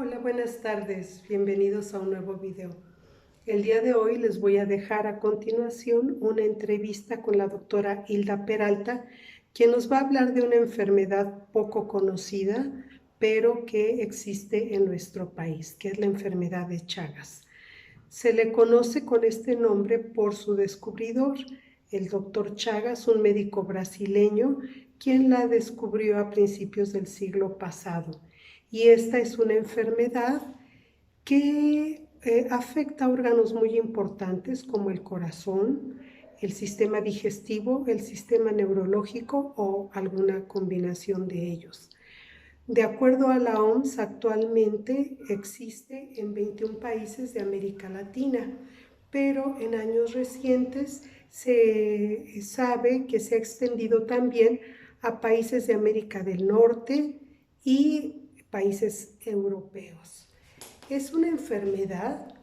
Hola, buenas tardes. Bienvenidos a un nuevo video. El día de hoy les voy a dejar a continuación una entrevista con la doctora Hilda Peralta, quien nos va a hablar de una enfermedad poco conocida, pero que existe en nuestro país, que es la enfermedad de Chagas. Se le conoce con este nombre por su descubridor, el doctor Chagas, un médico brasileño, quien la descubrió a principios del siglo pasado. Y esta es una enfermedad que afecta a órganos muy importantes como el corazón, el sistema digestivo, el sistema neurológico o alguna combinación de ellos. De acuerdo a la OMS, actualmente existe en 21 países de América Latina, pero en años recientes se sabe que se ha extendido también a países de América del Norte y países europeos. Es una enfermedad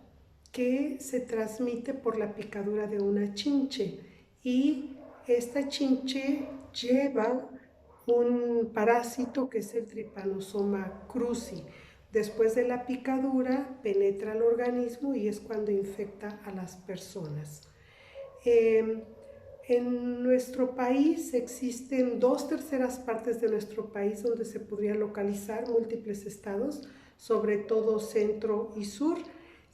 que se transmite por la picadura de una chinche y esta chinche lleva un parásito que es el Trypanosoma cruzi. Después de la picadura penetra al organismo y es cuando infecta a las personas. En nuestro país existen 2/3 partes de nuestro país donde se podría localizar, múltiples estados, sobre todo centro y sur,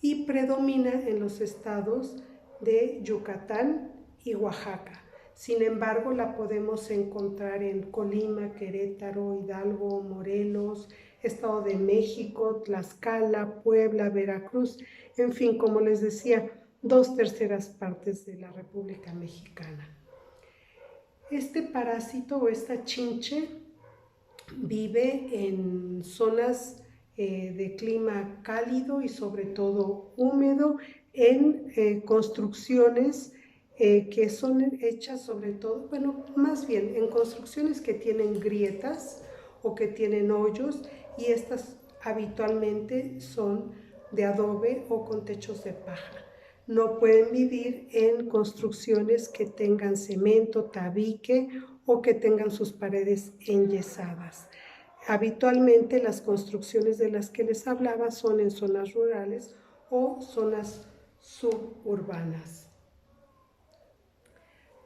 y predomina en los estados de Yucatán y Oaxaca. Sin embargo, la podemos encontrar en Colima, Querétaro, Hidalgo, Morelos, Estado de México, Tlaxcala, Puebla, Veracruz, en fin, como les decía, 2/3 partes de la República Mexicana. Este parásito o esta chinche vive en zonas de clima cálido y sobre todo húmedo, en construcciones que son hechas sobre todo, bueno, más bien en construcciones que tienen grietas o que tienen hoyos, y estas habitualmente son de adobe o con techos de paja. No pueden vivir en construcciones que tengan cemento, tabique o que tengan sus paredes enyesadas. Habitualmente las construcciones de las que les hablaba son en zonas rurales o zonas suburbanas.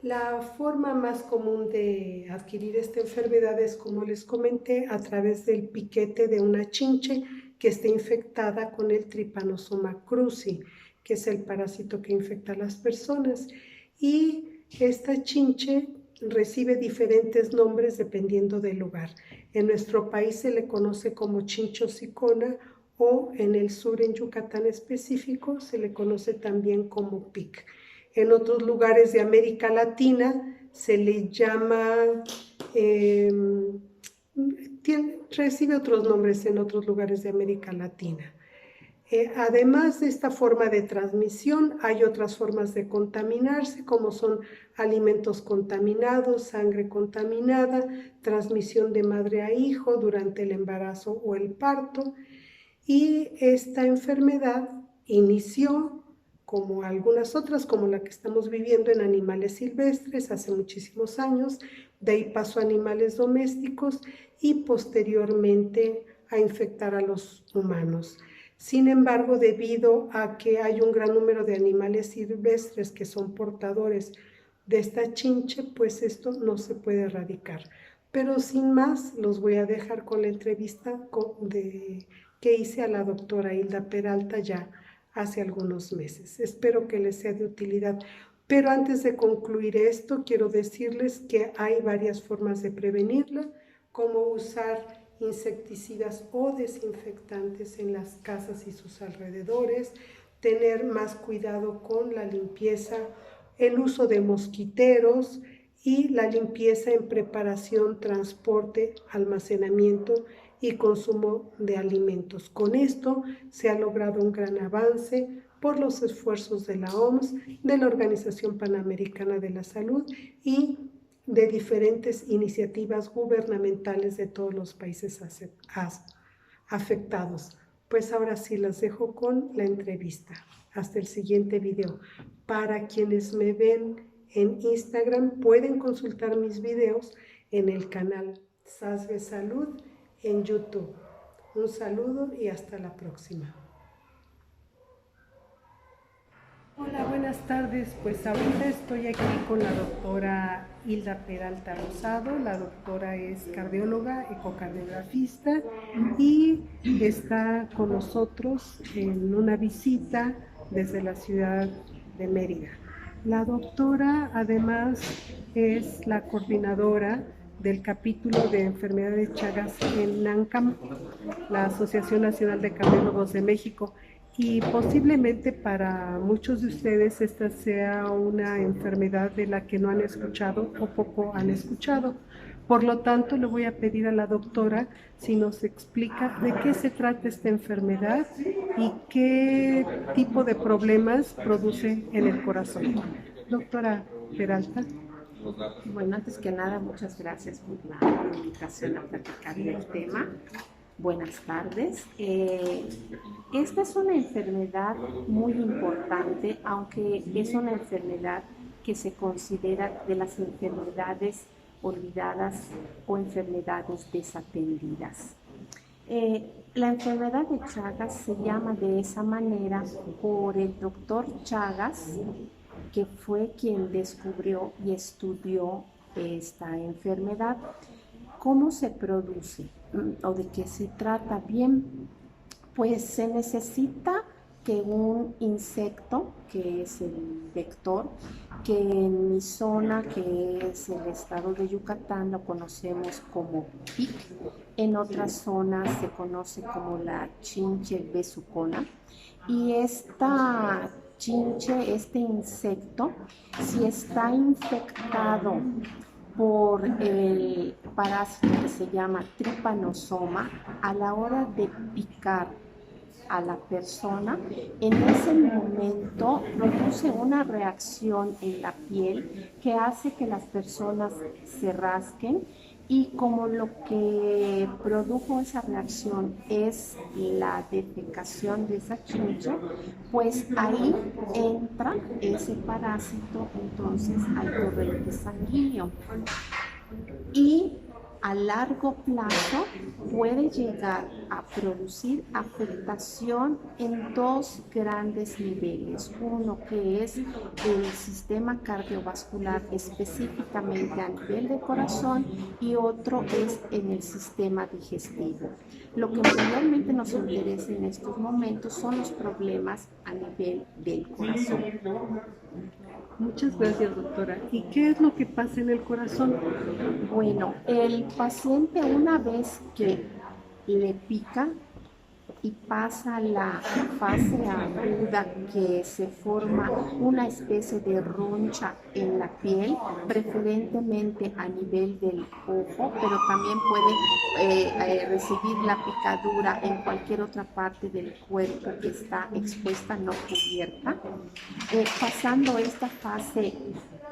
La forma más común de adquirir esta enfermedad es, como les comenté, a través del piquete de una chinche que esté infectada con el Trypanosoma cruzi, que es el parásito que infecta a las personas. Y esta chinche recibe diferentes nombres dependiendo del lugar. En nuestro país se le conoce como chinchosicona, o en el sur, en Yucatán específico, se le conoce también como pic. En otros lugares de América Latina se le llama, recibe otros nombres en otros lugares de América Latina. Además de esta forma de transmisión, hay otras formas de contaminarse, como son alimentos contaminados, sangre contaminada, transmisión de madre a hijo durante el embarazo o el parto. Y esta enfermedad inició, como algunas otras, como la que estamos viviendo, en animales silvestres hace muchísimos años, de ahí pasó a animales domésticos y posteriormente a infectar a los humanos. Sin embargo, debido a que hay un gran número de animales silvestres que son portadores de esta chinche, pues esto no se puede erradicar. Pero sin más, los voy a dejar con la entrevista que hice a la doctora Hilda Peralta ya hace algunos meses. Espero que les sea de utilidad. Pero antes de concluir esto, quiero decirles que hay varias formas de prevenirla, como usar insecticidas o desinfectantes en las casas y sus alrededores, tener más cuidado con la limpieza, el uso de mosquiteros y la limpieza en preparación, transporte, almacenamiento y consumo de alimentos. Con esto se ha logrado un gran avance por los esfuerzos de la OMS, de la Organización Panamericana de la Salud y de diferentes iniciativas gubernamentales de todos los países afectados. Pues ahora sí las dejo con la entrevista. Hasta el siguiente video. Para quienes me ven en Instagram, pueden consultar mis videos en el canal SASBE Salud en YouTube. Un saludo y hasta la próxima. Hola, buenas tardes. Pues ahorita estoy aquí con la doctora Hilda Peralta Rosado. La doctora es cardióloga, ecocardiografista y está con nosotros en una visita desde la ciudad de Mérida. La doctora además es la coordinadora del capítulo de enfermedad de Chagas en NANCAM, la Asociación Nacional de Cardiólogos de México. Y posiblemente para muchos de ustedes esta sea una enfermedad de la que no han escuchado o poco han escuchado. Por lo tanto, le voy a pedir a la doctora si nos explica de qué se trata esta enfermedad y qué tipo de problemas produce en el corazón. Doctora Peralta. Bueno, antes que nada, muchas gracias por la invitación a platicar del tema. Buenas tardes. Esta es una enfermedad muy importante, aunque es una enfermedad que se considera de las enfermedades olvidadas o enfermedades desatendidas. La enfermedad de Chagas se llama de esa manera por el doctor Chagas, que fue quien descubrió y estudió esta enfermedad. ¿Cómo se produce o de qué se trata? Bien, pues se necesita que un insecto, que es el vector, que en mi zona, que es el estado de Yucatán, lo conocemos como pic, en otras zonas se conoce como la chinche besucona, y esta chinche, este insecto, si está infectado por el parásito que se llama trypanosoma, a la hora de picar a la persona, en ese momento produce una reacción en la piel que hace que las personas se rasquen, y como lo que produjo esa reacción es la defecación de esa chincha, pues ahí entra ese parásito entonces al torrente sanguíneo. Y a largo plazo puede llegar a producir afectación en dos grandes niveles. Uno que es el sistema cardiovascular, específicamente a nivel de corazón, y otro es en el sistema digestivo. Lo que mayormente nos interesa en estos momentos son los problemas a nivel del corazón. Muchas gracias, doctora. ¿Y qué es lo que pasa en el corazón? Bueno, el paciente, una vez que le pica y pasa la fase aguda, que se forma una especie de roncha en la piel, preferentemente a nivel del ojo, pero también puede recibir la picadura en cualquier otra parte del cuerpo que está expuesta, no cubierta. Pasando esta fase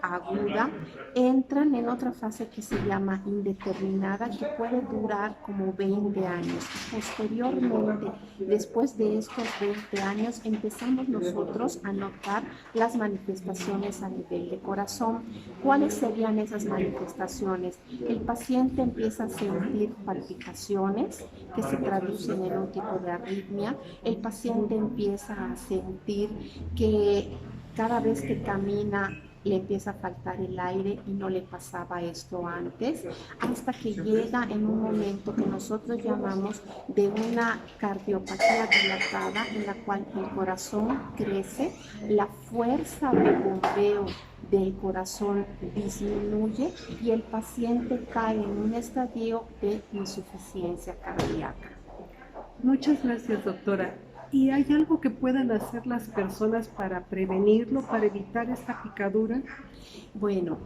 aguda, entran en otra fase que se llama indeterminada, que puede durar como 20 años. Posteriormente, después de estos 20 años, empezamos nosotros a notar las manifestaciones a nivel de corazón. ¿Cuáles serían esas manifestaciones? El paciente empieza a sentir palpitaciones que se traducen en un tipo de arritmia. El paciente empieza a sentir que cada vez que camina le empieza a faltar el aire, y no le pasaba esto antes, hasta que llega en un momento que nosotros llamamos de una cardiopatía dilatada, en la cual el corazón crece, la fuerza de bombeo del corazón disminuye y el paciente cae en un estadio de insuficiencia cardíaca. Muchas gracias, doctora. ¿Y hay algo que puedan hacer las personas para prevenirlo, para evitar esta picadura? Bueno,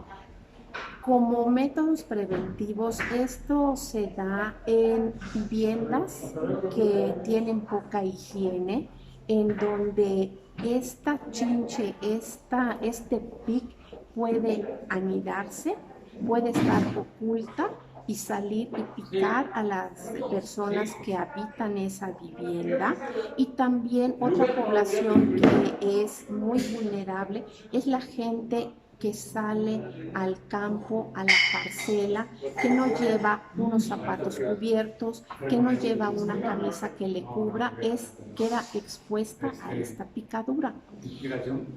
como métodos preventivos, esto se da en viviendas que tienen poca higiene, en donde esta chinche, este pic puede anidarse, puede estar oculta y salir y picar a las personas que habitan esa vivienda. Y también otra población que es muy vulnerable es la gente que sale al campo, a la parcela, que no lleva unos zapatos cubiertos, que no lleva una camisa que le cubra, queda expuesta a esta picadura.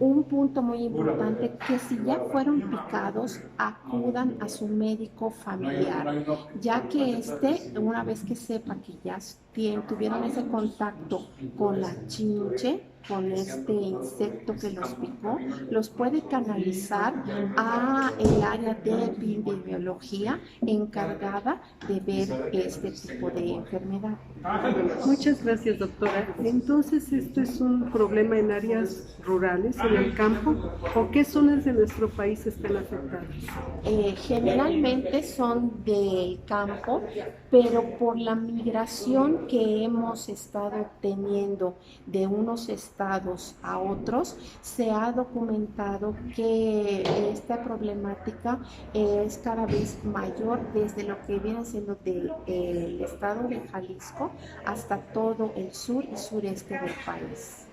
Un punto muy importante, que si ya fueron picados, acudan a su médico familiar, ya que una vez que sepa que ya tuvieron ese contacto con la chinche, con este insecto que los picó, los puede canalizar a el área de epidemiología encargada de ver este tipo de enfermedad. Muchas gracias, doctora. Entonces, ¿esto es un problema en áreas rurales, en el campo? ¿O qué zonas de nuestro país están afectadas? Generalmente son del campo, pero por la migración que hemos estado teniendo de unos estados a otros, se ha documentado que esta problemática es cada vez mayor desde lo que viene siendo del estado de Jalisco hasta todo el sur y sureste del país.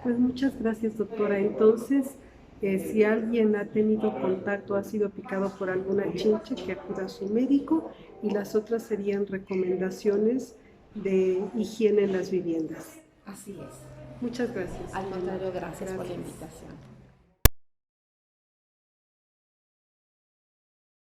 Pues muchas gracias, doctora. Entonces, si alguien ha tenido contacto, ha sido picado por alguna chinche, que acuda a su médico, y las otras serían recomendaciones de higiene en las viviendas. Así es. Muchas gracias. Al contrario, gracias por la invitación.